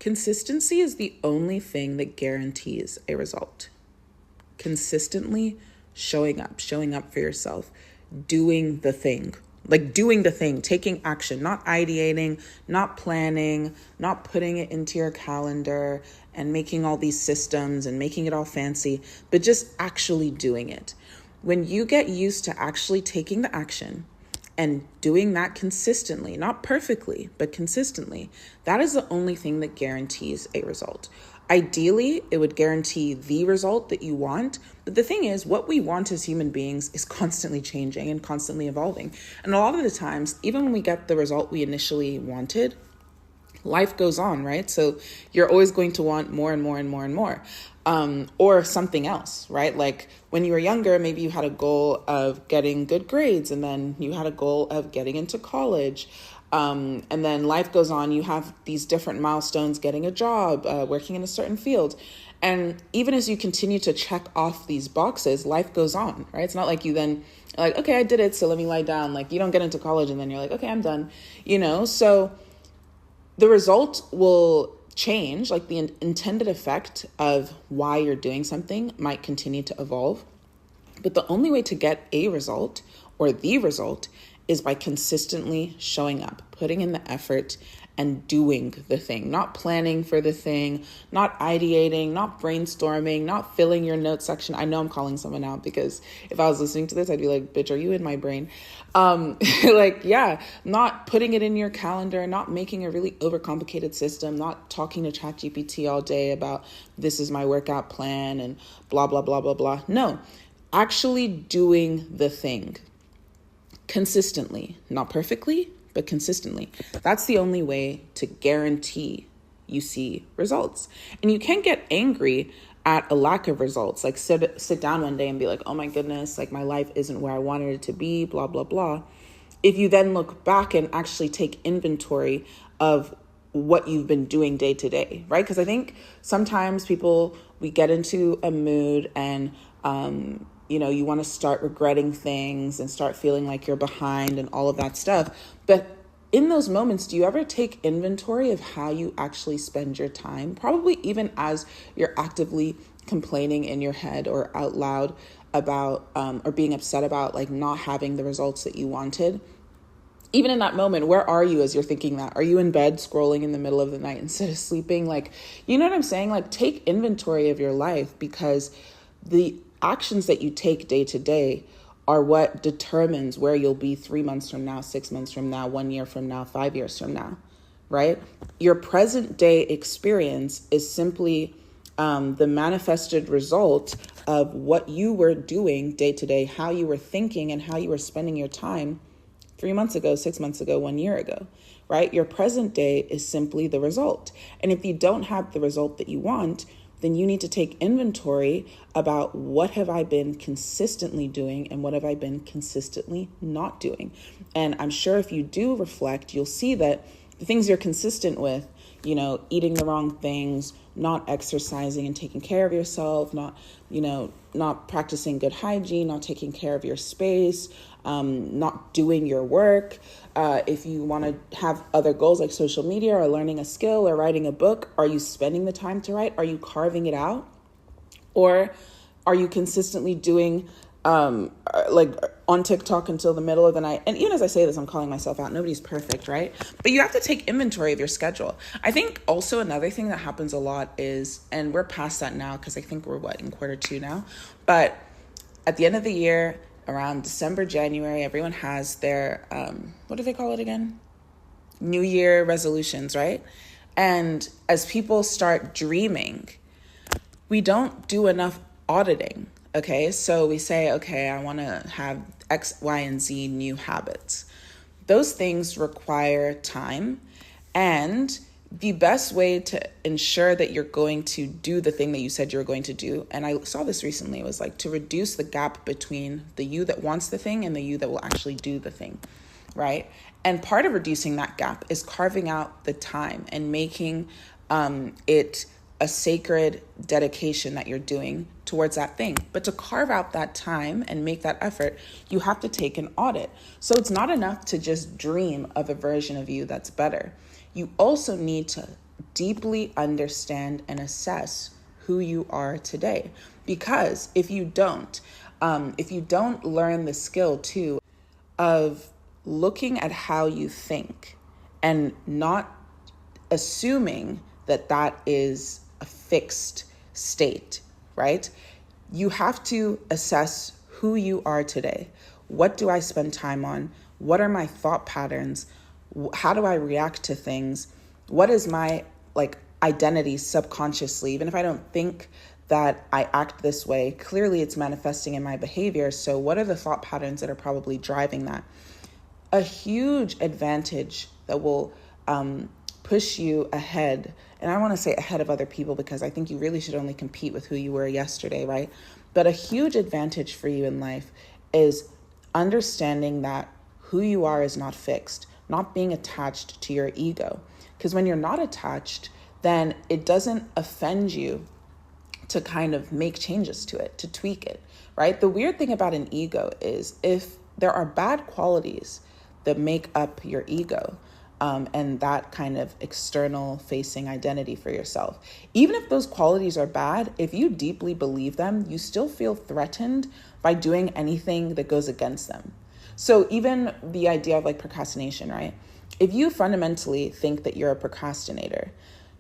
Consistency is the only thing that guarantees a result. Consistently showing up for yourself, doing the thing, taking action, not ideating, not planning, not putting it into your calendar and making all these systems and making it all fancy, but just actually doing it. When you get used to actually taking the action and doing that consistently, not perfectly, but consistently, that is the only thing that guarantees a result. Ideally, it would guarantee the result that you want. But the thing is, what we want as human beings is constantly changing and constantly evolving. And a lot of the times, even when we get the result we initially wanted, life goes on, right? So you're always going to want more and more and more and more, or something else, right? Like when you were younger, maybe you had a goal of getting good grades, and then you had a goal of getting into college. And then life goes on. You have these different milestones, getting a job, working in a certain field. And even as you continue to check off these boxes, life goes on, right? It's not like you then like, okay, I did it, so let me lie down. Like you don't get into college and then you're like, okay, I'm done, So the result will change, like the intended effect of why you're doing something might continue to evolve. But the only way to get a result or the result is by consistently showing up, putting in the effort and doing the thing, not planning for the thing, not ideating, not brainstorming, not filling your notes section. I know I'm calling someone out because if I was listening to this, I'd be like, bitch, are you in my brain? Not putting it in your calendar, not making a really overcomplicated system, not talking to ChatGPT all day about this is my workout plan and blah, blah, blah, blah, blah. No, actually doing the thing consistently, not perfectly, but consistently. That's the only way to guarantee you see results. And you can't get angry at a lack of results. Like sit down one day and be like, oh my goodness, like my life isn't where I wanted it to be, blah, blah, blah. If you then look back and actually take inventory of what you've been doing day to day, right? Because I think sometimes we get into a mood and, you want to start regretting things and start feeling like you're behind and all of that stuff. But in those moments, do you ever take inventory of how you actually spend your time? Probably even as you're actively complaining in your head or out loud about, or being upset about like not having the results that you wanted. Even in that moment, where are you as you're thinking that? Are you in bed scrolling in the middle of the night instead of sleeping? Like, you know what I'm saying? Like take inventory of your life, because the actions that you take day to day are what determines where you'll be 3 months from now, 6 months from now, 1 year from now, 5 years from now, right? Your present day experience is simply the manifested result of what you were doing day to day, how you were thinking and how you were spending your time 3 months ago, 6 months ago, 1 year ago, right? Your present day is simply the result. And if you don't have the result that you want, then you need to take inventory about what have I been consistently doing and what have I been consistently not doing. And I'm sure if you do reflect, you'll see that the things you're consistent with, eating the wrong things, not exercising and taking care of yourself, not practicing good hygiene, not taking care of your space, not doing your work. If you want to have other goals like social media or learning a skill or writing a book, are you spending the time to write? Are you carving it out? Or are you consistently doing like on TikTok until the middle of the night? And even as I say this, I'm calling myself out. Nobody's perfect, right? But you have to take inventory of your schedule. I think also another thing that happens a lot is, and we're past that now because I think we're in Q2 now, but at the end of the year, around December, January, everyone has their, what do they call it again? New Year resolutions, right? And as people start dreaming, we don't do enough auditing. Okay, so we say, okay, I want to have X, Y, and Z new habits. Those things require time, and the best way to ensure that you're going to do the thing that you said you're going to do, and I saw this recently, was like to reduce the gap between the you that wants the thing and the you that will actually do the thing, right? And part of reducing that gap is carving out the time and making it a sacred dedication that you're doing towards that thing. But to carve out that time and make that effort, you have to take an audit. So it's not enough to just dream of a version of you that's better. You also need to deeply understand and assess who you are today. Because if you don't learn the skill too of looking at how you think and not assuming that that is a fixed state, right? You have to assess who you are today. What do I spend time on? What are my thought patterns? How do I react to things? What is my identity subconsciously? Even if I don't think that I act this way, clearly it's manifesting in my behavior. So what are the thought patterns that are probably driving that? A huge advantage that will push you ahead, and I want to say ahead of other people because I think you really should only compete with who you were yesterday, right? But a huge advantage for you in life is understanding that who you are is not fixed, not being attached to your ego. Because when you're not attached, then it doesn't offend you to kind of make changes to it, to tweak it, right? The weird thing about an ego is if there are bad qualities that make up your ego, and that kind of external facing identity for yourself. Even if those qualities are bad, if you deeply believe them, you still feel threatened by doing anything that goes against them. So even the idea of procrastination, right? If you fundamentally think that you're a procrastinator,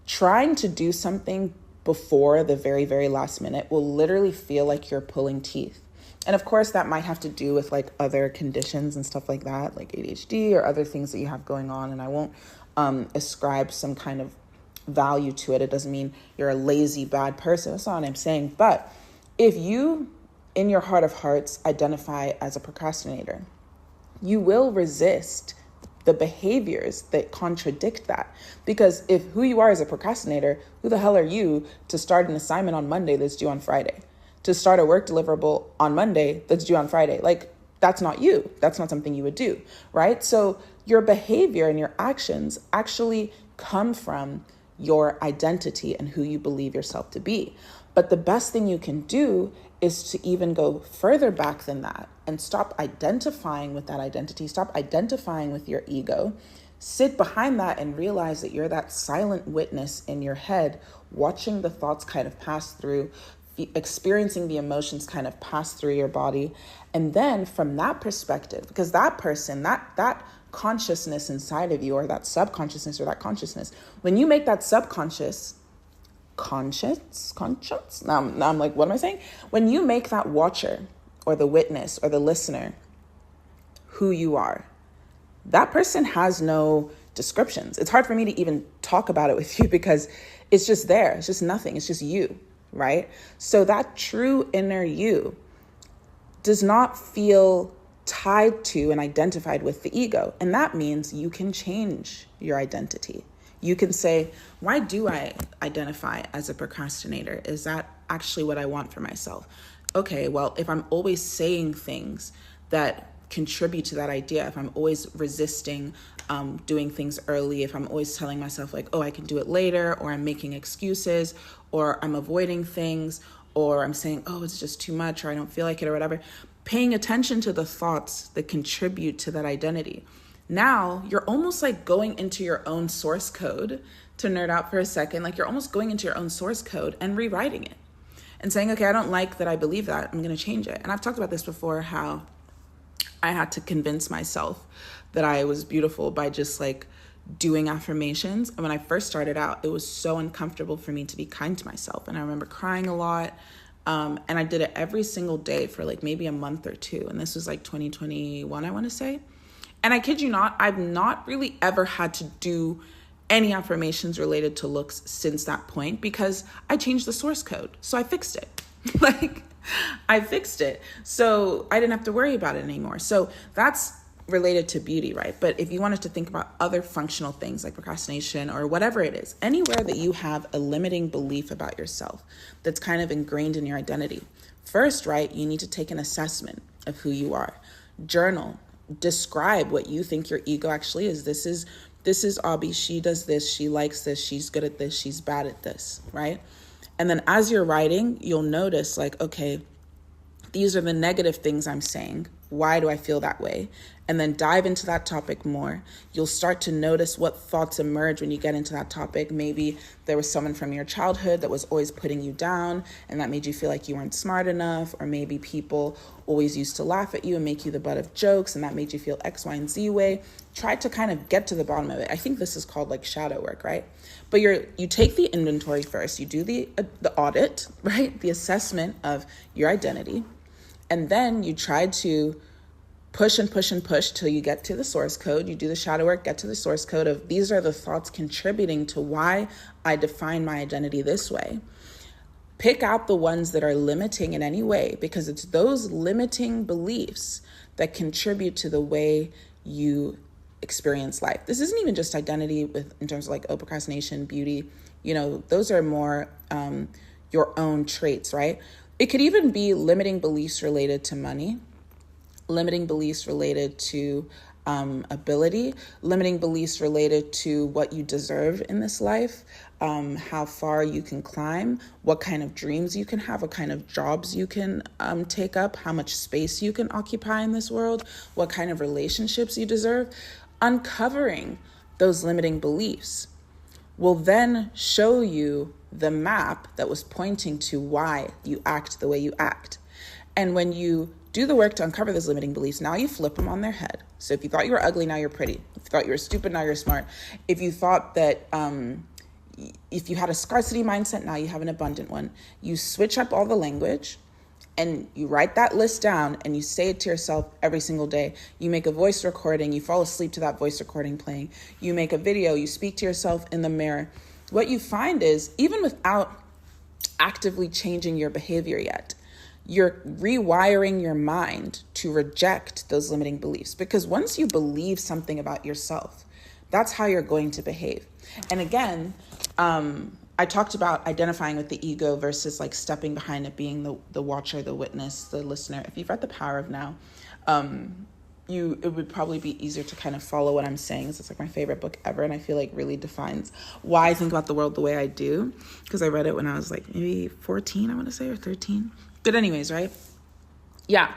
trying to do something before the very, very last minute will literally feel like you're pulling teeth. And of course, that might have to do with other conditions and stuff like that, like ADHD or other things that you have going on. And I won't ascribe some kind of value to it. It doesn't mean you're a lazy, bad person. That's not what I'm saying. But if you, in your heart of hearts, identify as a procrastinator, you will resist the behaviors that contradict that. Because if who you are is a procrastinator, who the hell are you to start an assignment on Monday that's due on Friday? To start a work deliverable on Monday that's due on Friday. That's not you. That's not something you would do, right? So your behavior and your actions actually come from your identity and who you believe yourself to be. But the best thing you can do is to even go further back than that and stop identifying with that identity, stop identifying with your ego, sit behind that and realize that you're that silent witness in your head, watching the thoughts kind of pass through, experiencing the emotions kind of pass through your body. And then from that perspective, because that person, that consciousness inside of you, or that subconsciousness or that consciousness, when you make that subconscious conscious, now I'm like, what am I saying? When you make that watcher or the witness or the listener who you are, that person has no descriptions. It's hard for me to even talk about it with you because it's just there. It's just nothing. It's just you. Right? So that true inner you does not feel tied to and identified with the ego. And that means you can change your identity. You can say, why do I identify as a procrastinator? Is that actually what I want for myself? Okay, well, if I'm always saying things that contribute to that idea, if I'm always resisting doing things early, if I'm always telling myself oh, I can do it later, or I'm making excuses, or I'm avoiding things, or I'm saying, oh, it's just too much, or I don't feel like it, or whatever, paying attention to the thoughts that contribute to that identity. Now you're almost going into your own source code, to nerd out for a second, you're almost going into your own source code and rewriting it and saying, okay, I don't like that I believe that, I'm going to change it. And I've talked about this before, how I had to convince myself that I was beautiful by just doing affirmations. And when I first started out, it was so uncomfortable for me to be kind to myself. And I remember crying a lot. And I did it every single day for maybe a month or two. And this was 2021, I want to say. And I kid you not, I've not really ever had to do any affirmations related to looks since that point because I changed the source code. So I fixed it. I fixed it. So I didn't have to worry about it anymore. So that's related to beauty, right? But if you wanted to think about other functional things like procrastination or whatever it is, anywhere that you have a limiting belief about yourself that's kind of ingrained in your identity, first, right, you need to take an assessment of who you are. Journal, describe what you think your ego actually is. This is Obie. She does this. She likes this. She's good at this. She's bad at this, right? And then as you're writing, you'll notice okay, these are the negative things I'm saying. why do I feel that way? And then dive into that topic more. You'll start to notice what thoughts emerge when you get into that topic. Maybe there was someone from your childhood that was always putting you down and that made you feel like you weren't smart enough. Or maybe people always used to laugh at you and make you the butt of jokes and that made you feel X, Y, and Z way. Try to kind of get to the bottom of it. I think this is called like shadow work, right? But you take the inventory first. You do the audit, right? The assessment of your identity. And then you try to push and push and push till you get to the source code. You do the shadow work, get to the source code of these are the thoughts contributing to why I define my identity this way. Pick out the ones that are limiting in any way, because it's those limiting beliefs that contribute to the way you experience life. This isn't even just identity in terms of like procrastination, beauty, those are more your own traits, right? It could even be limiting beliefs related to money, limiting beliefs related to ability, limiting beliefs related to what you deserve in this life, how far you can climb, what kind of dreams you can have, what kind of jobs you can take up, how much space you can occupy in this world, what kind of relationships you deserve. Uncovering those limiting beliefs will then show you the map that was pointing to why you act the way you act. And when you do the work to uncover those limiting beliefs, now you flip them on their head. So if you thought you were ugly, now you're pretty. If you thought you were stupid, now you're smart. If you thought that if you had a scarcity mindset, now you have an abundant one. You switch up all the language and you write that list down and you say it to yourself every single day. You make a voice recording, you fall asleep to that voice recording playing. You make a video, you speak to yourself in the mirror. What you find is, even without actively changing your behavior yet, you're rewiring your mind to reject those limiting beliefs. Because once you believe something about yourself, that's how you're going to behave. And again, I talked about identifying with the ego versus like stepping behind it, being the watcher, the witness, the listener. If you've read The Power of Now, it would probably be easier to kind of follow what I'm saying. It's like my favorite book ever, and I feel like really defines why I think about the world the way I do, because I read it when I was like maybe 14, I want to say, or 13. But anyways, right? Yeah.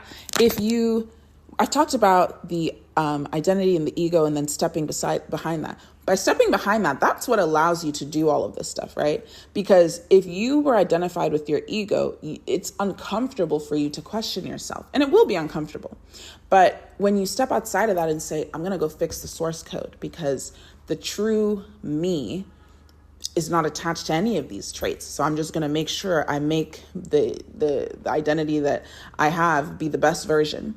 I've talked about the identity and the ego and then stepping behind that. By stepping behind that, that's what allows you to do all of this stuff, right? Because if you were identified with your ego, it's uncomfortable for you to question yourself. And it will be uncomfortable. But when you step outside of that and say, I'm going to go fix the source code because the true me is not attached to any of these traits. So I'm just going to make sure I make the identity that I have be the best version.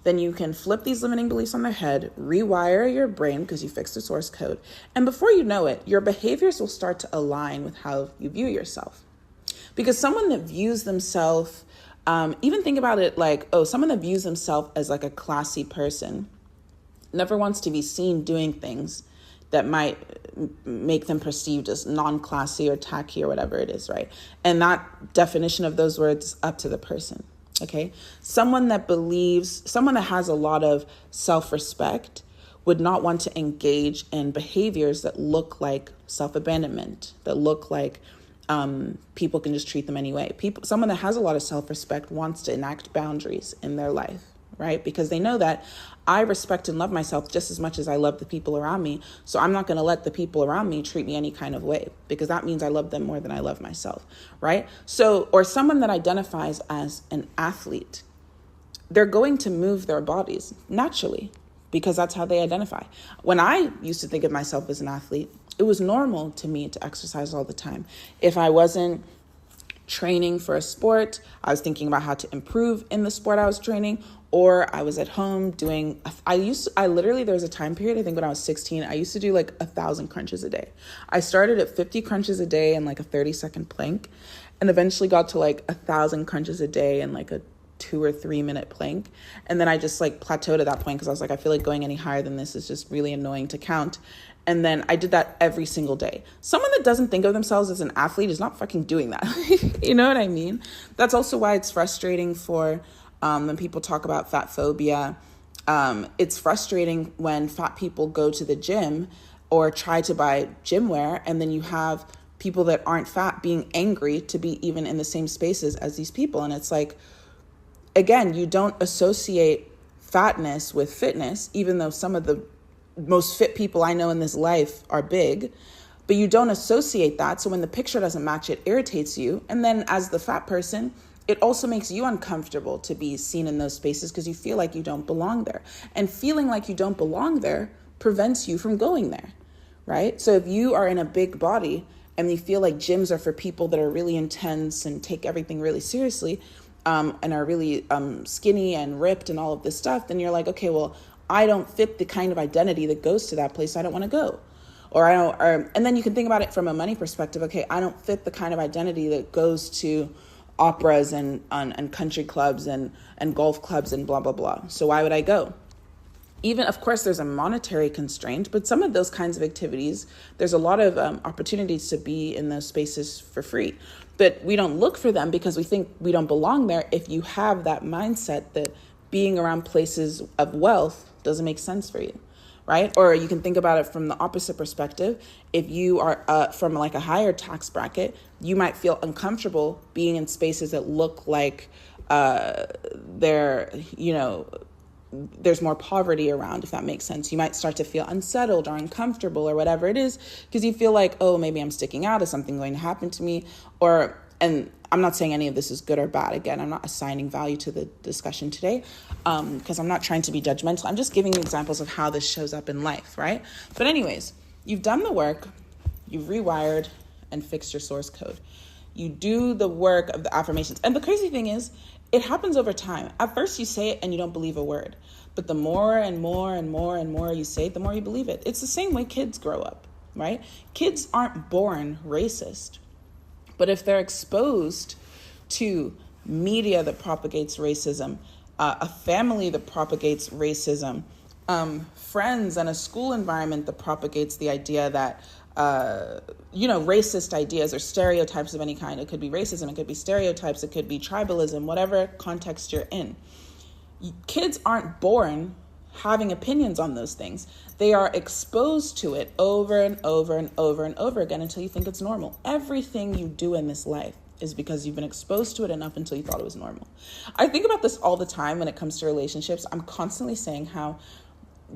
Then you can flip these limiting beliefs on their head, rewire your brain because you fixed the source code. And before you know it, your behaviors will start to align with how you view yourself. Because someone that views themselves, even think about it like, someone that views themselves as like a classy person never wants to be seen doing things that might make them perceived as non-classy or tacky or whatever it is, right? And that definition of those words is up to the person. Okay, someone that has a lot of self-respect would not want to engage in behaviors that look like self-abandonment, that look like people can just treat them anyway. Someone that has a lot of self-respect wants to enact boundaries in their life, right? Because they know that I respect and love myself just as much as I love the people around me. So I'm not going to let the people around me treat me any kind of way, because that means I love them more than I love myself, right? So, or someone that identifies as an athlete, they're going to move their bodies naturally because that's how they identify. When I used to think of myself as an athlete, it was normal to me to exercise all the time. If I wasn't training for a sport, I was thinking about how to improve in the sport I was training, or I was at home doing, there was a time period, I think when I was 16, I used to do like 1,000 crunches a day. I started at 50 crunches a day and like a 30-second plank, and eventually got to like 1,000 crunches a day and like a 2 or 3 minute plank. And then I just like plateaued at that point because I was like, I feel like going any higher than this is just really annoying to count. And then I did that every single day. Someone that doesn't think of themselves as an athlete is not fucking doing that. You know what I mean? That's also why it's frustrating for when people talk about fat phobia. It's frustrating when fat people go to the gym or try to buy gym wear, and then you have people that aren't fat being angry to be even in the same spaces as these people. And it's like, again, you don't associate fatness with fitness, even though some of the most fit people I know in this life are big, but you don't associate that. So when the picture doesn't match, it irritates you. And then as the fat person, it also makes you uncomfortable to be seen in those spaces because you feel like you don't belong there. And feeling like you don't belong there prevents you from going there, right? So if you are in a big body and you feel like gyms are for people that are really intense and take everything really seriously, and are really skinny and ripped and all of this stuff, then you're like, okay, well, I don't fit the kind of identity that goes to that place. So I don't want to go. And then you can think about it from a money perspective. Okay, I don't fit the kind of identity that goes to operas and country clubs and golf clubs and blah, blah, blah. So why would I go? Even, of course, there's a monetary constraint, but some of those kinds of activities, there's a lot of opportunities to be in those spaces for free. But we don't look for them because we think we don't belong there if you have that mindset that being around places of wealth doesn't make sense for you, right? Or you can think about it from the opposite perspective. If you are from like a higher tax bracket, you might feel uncomfortable being in spaces that look like there's more poverty around, if that makes sense. You might start to feel unsettled or uncomfortable or whatever it is because you feel like, oh, maybe I'm sticking out. Is something going to happen to me? And I'm not saying any of this is good or bad. Again, I'm not assigning value to the discussion today because I'm not trying to be judgmental. I'm just giving you examples of how this shows up in life, right? But anyways, you've done the work, you've rewired and fixed your source code. You do the work of the affirmations. And the crazy thing is, it happens over time. At first you say it and you don't believe a word. But the more and more and more and more you say it, the more you believe it. It's the same way kids grow up, right? Kids aren't born racist. But if they're exposed to media that propagates racism, a family that propagates racism, friends and a school environment that propagates the idea that racist ideas or stereotypes of any kind. It could be racism, it could be stereotypes, it could be tribalism, whatever context you're in. Kids aren't born having opinions on those things. They are exposed to it over and over and over and over again until you think it's normal. Everything you do in this life is because you've been exposed to it enough until you thought it was normal. I think about this all the time when it comes to relationships. I'm constantly saying how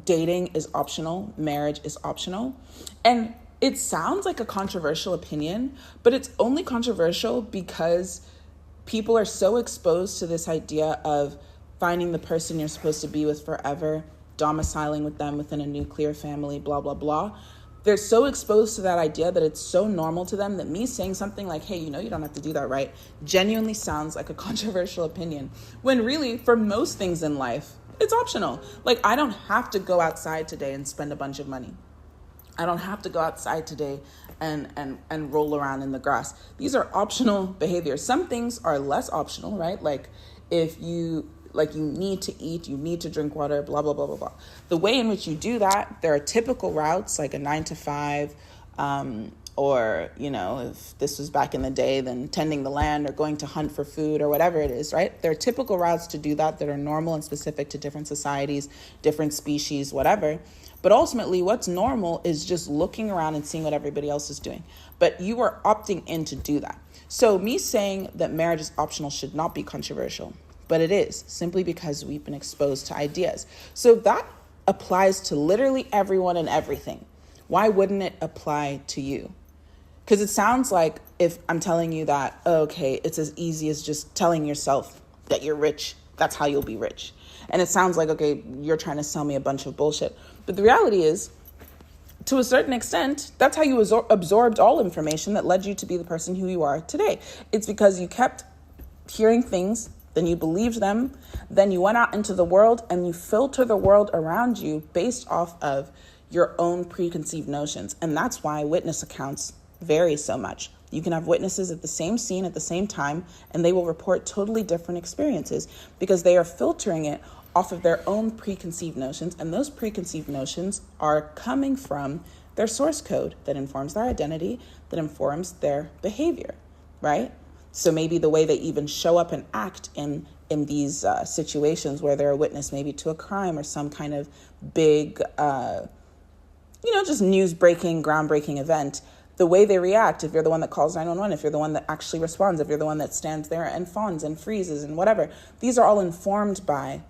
dating is optional, marriage is optional. And it sounds like a controversial opinion, but it's only controversial because people are so exposed to this idea of finding the person you're supposed to be with forever, domiciling with them within a nuclear family, blah, blah, blah. They're so exposed to that idea that it's so normal to them that me saying something like, hey, you don't have to do that, right? Genuinely sounds like a controversial opinion. When really, for most things in life, it's optional. Like, I don't have to go outside today and spend a bunch of money. I don't have to go outside today and roll around in the grass. These are optional behaviors. Some things are less optional, right? Like if you need to eat, you need to drink water, blah, blah, blah, blah, blah. The way in which you do that, there are typical routes like a 9 to 5, or, if this was back in the day, then tending the land or going to hunt for food or whatever it is, right? There are typical routes to do that are normal and specific to different societies, different species, whatever. But ultimately, what's normal is just looking around and seeing what everybody else is doing. But you are opting in to do that. So me saying that marriage is optional should not be controversial, but it is, simply because we've been exposed to ideas. So that applies to literally everyone and everything. Why wouldn't it apply to you? Because it sounds like if I'm telling you that, okay, it's as easy as just telling yourself that you're rich, that's how you'll be rich. And it sounds like, okay, you're trying to sell me a bunch of bullshit. But the reality is, to a certain extent, that's how you absorbed all information that led you to be the person who you are today. It's because you kept hearing things, then you believed them, then you went out into the world and you filter the world around you based off of your own preconceived notions. And that's why witness accounts vary so much. You can have witnesses at the same scene at the same time, and they will report totally different experiences because they are filtering it off of their own preconceived notions. And those preconceived notions are coming from their source code that informs their identity, that informs their behavior, right? So maybe the way they even show up and act in these situations where they're a witness maybe to a crime or some kind of big, just news-breaking, groundbreaking event, the way they react, if you're the one that calls 911, if you're the one that actually responds, if you're the one that stands there and fawns and freezes and whatever, these are all informed by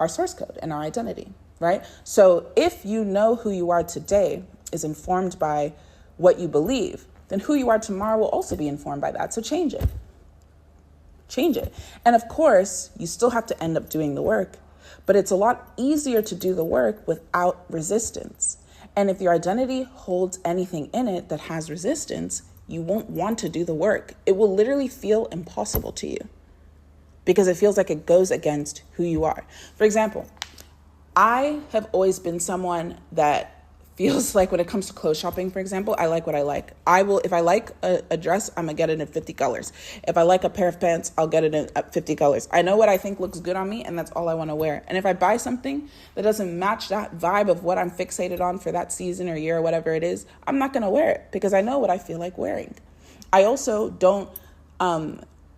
our source code and our identity, right? So if you know who you are today is informed by what you believe, then who you are tomorrow will also be informed by that. So change it. Change it. And of course, you still have to end up doing the work, but it's a lot easier to do the work without resistance. And if your identity holds anything in it that has resistance, you won't want to do the work. It will literally feel impossible to you because it feels like it goes against who you are. For example, I have always been someone that feels like when it comes to clothes shopping, for example, I like what I like. If I like a dress, I'm gonna get it in 50 colors. If I like a pair of pants, I'll get it in 50 colors. I know what I think looks good on me, and that's all I wanna wear. And if I buy something that doesn't match that vibe of what I'm fixated on for that season or year or whatever it is, I'm not gonna wear it because I know what I feel like wearing. I also don't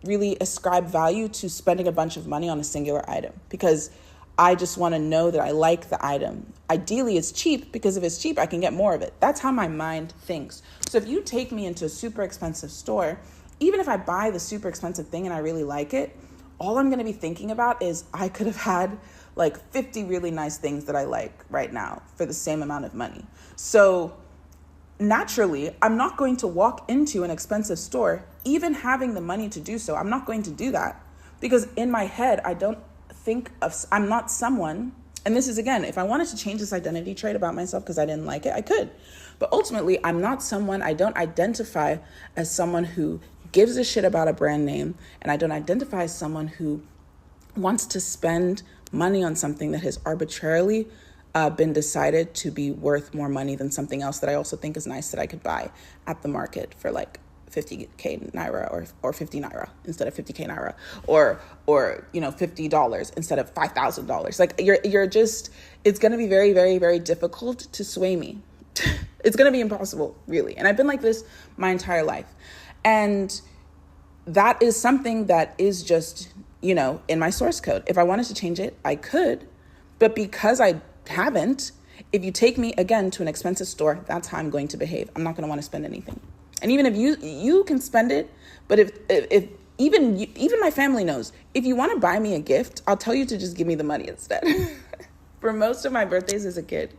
really ascribe value to spending a bunch of money on a singular item because I just want to know that I like the item. Ideally, it's cheap because if it's cheap, I can get more of it. That's how my mind thinks. So if you take me into a super expensive store, even if I buy the super expensive thing and I really like it, all I'm going to be thinking about is I could have had like 50 really nice things that I like right now for the same amount of money. So naturally, I'm not going to walk into an expensive store, even having the money to do so. I'm not going to do that because in my head, I'm not someone, and this is again, if I wanted to change this identity trait about myself because I didn't like it, I could. But ultimately, I'm not someone, I don't identify as someone who gives a shit about a brand name, and I don't identify as someone who wants to spend money on something that has arbitrarily been decided to be worth more money than something else that I also think is nice that I could buy at the market for like 50k naira or 50 naira instead of 50k naira or $50 instead of $5,000. Like you're just, it's going to be very, very, very difficult to sway me. It's going to be impossible, really. And I've been like this my entire life. And that is something that is just, in my source code. If I wanted to change it, I could. But because I haven't, if you take me again to an expensive store, that's how I'm going to behave. I'm not going to want to spend anything. And even if you can spend it, but if even my family knows, if you want to buy me a gift, I'll tell you to just give me the money instead. For most of my birthdays as a kid,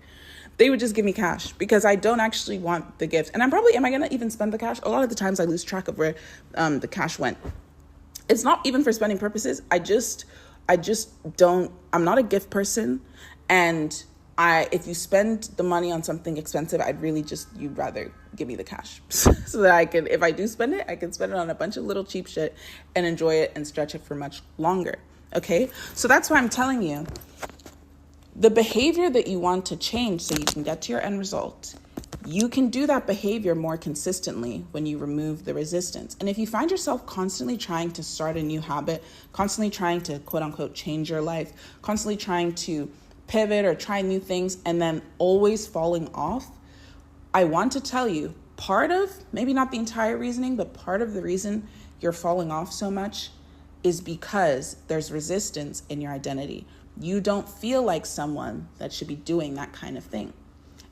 they would just give me cash because I don't actually want the gift. And am I going to even spend the cash? A lot of the times I lose track of where the cash went. It's not even for spending purposes. I just don't, I'm not a gift person. And if you spend the money on something expensive, you'd rather give me the cash so that if I do spend it, I can spend it on a bunch of little cheap shit and enjoy it and stretch it for much longer. Okay. So that's why I'm telling you the behavior that you want to change so you can get to your end result. You can do that behavior more consistently when you remove the resistance. And if you find yourself constantly trying to start a new habit, constantly trying to quote unquote change your life, constantly trying to pivot or try new things and then always falling off, I want to tell you part of, maybe not the entire reasoning, but part of the reason you're falling off so much is because there's resistance in your identity. You don't feel like someone that should be doing that kind of thing.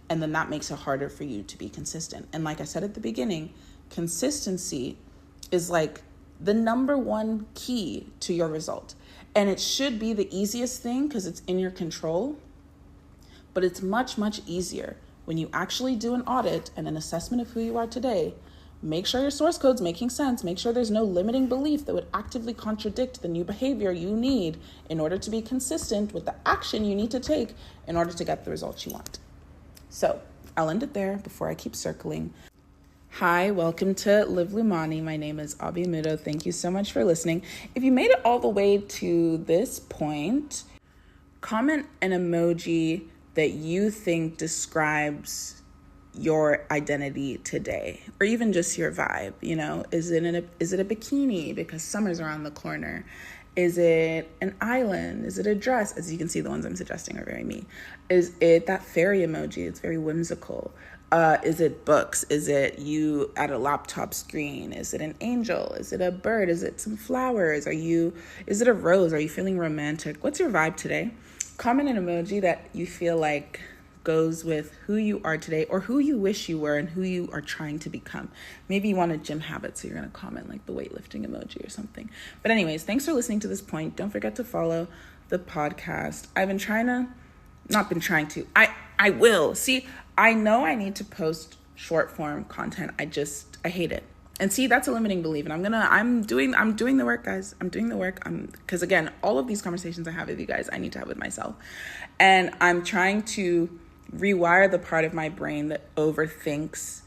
And then that makes it harder for you to be consistent. And like I said at the beginning, consistency is like the number one key to your result. And it should be the easiest thing because it's in your control. But it's much, much easier when you actually do an audit and an assessment of who you are today. Make sure your source code's making sense. Make sure there's no limiting belief that would actively contradict the new behavior you need in order to be consistent with the action you need to take in order to get the results you want. So I'll end it there before I keep circling. Hi, welcome to Live LUMANI. My name is Obie. Thank you so much for listening. If you made it all the way to this point, comment an emoji that you think describes your identity today, or even just your vibe. Is it a bikini because summer's around the corner? Is it an island? Is it a dress? As you can see, the ones I'm suggesting are very me. Is it that fairy emoji? It's very whimsical. Is it books? Is it you at a laptop screen? Is it an angel? Is it a bird? Is it some flowers? Is it a rose? Are you feeling romantic? What's your vibe today? Comment an emoji that you feel like goes with who you are today or who you wish you were and who you are trying to become. Maybe you want a gym habit, so you're going to comment like the weightlifting emoji or something. But anyways, thanks for listening to this point. Don't forget to follow the podcast. I will. See, I know I need to post short form content. I hate it. And see, that's a limiting belief. And I'm doing the work, guys. I'm doing the work. Because again, all of these conversations I have with you guys, I need to have with myself. And I'm trying to rewire the part of my brain that overthinks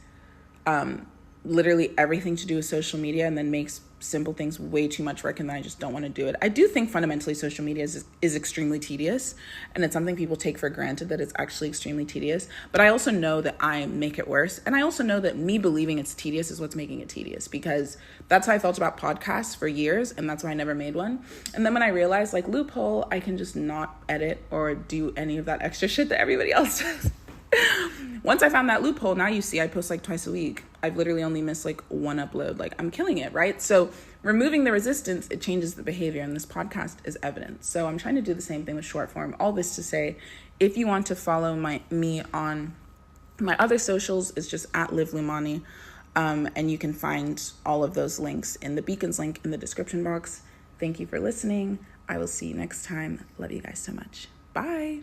literally everything to do with social media and then makes simple things way too much work, and then I just don't want to do it. I do think fundamentally social media is extremely tedious, and it's something people take for granted that it's actually extremely tedious. But I also know that I make it worse, and I also know that me believing it's tedious is what's making it tedious, because that's how I felt about podcasts for years, and that's why I never made one. And then when I realized, like, loophole, I can just not edit or do any of that extra shit that everybody else does. Once I found that loophole, now you see I post like twice a week. I've literally only missed like one upload. Like, I'm killing it, right? So removing the resistance, it changes the behavior, and this podcast is evidence. So I'm trying to do the same thing with short form. All this to say, if you want to follow me on my other socials, it's just at LiveLumani, and you can find all of those links in the beacons link in the description box. Thank you for listening. I will see you next time. Love you guys so much. Bye.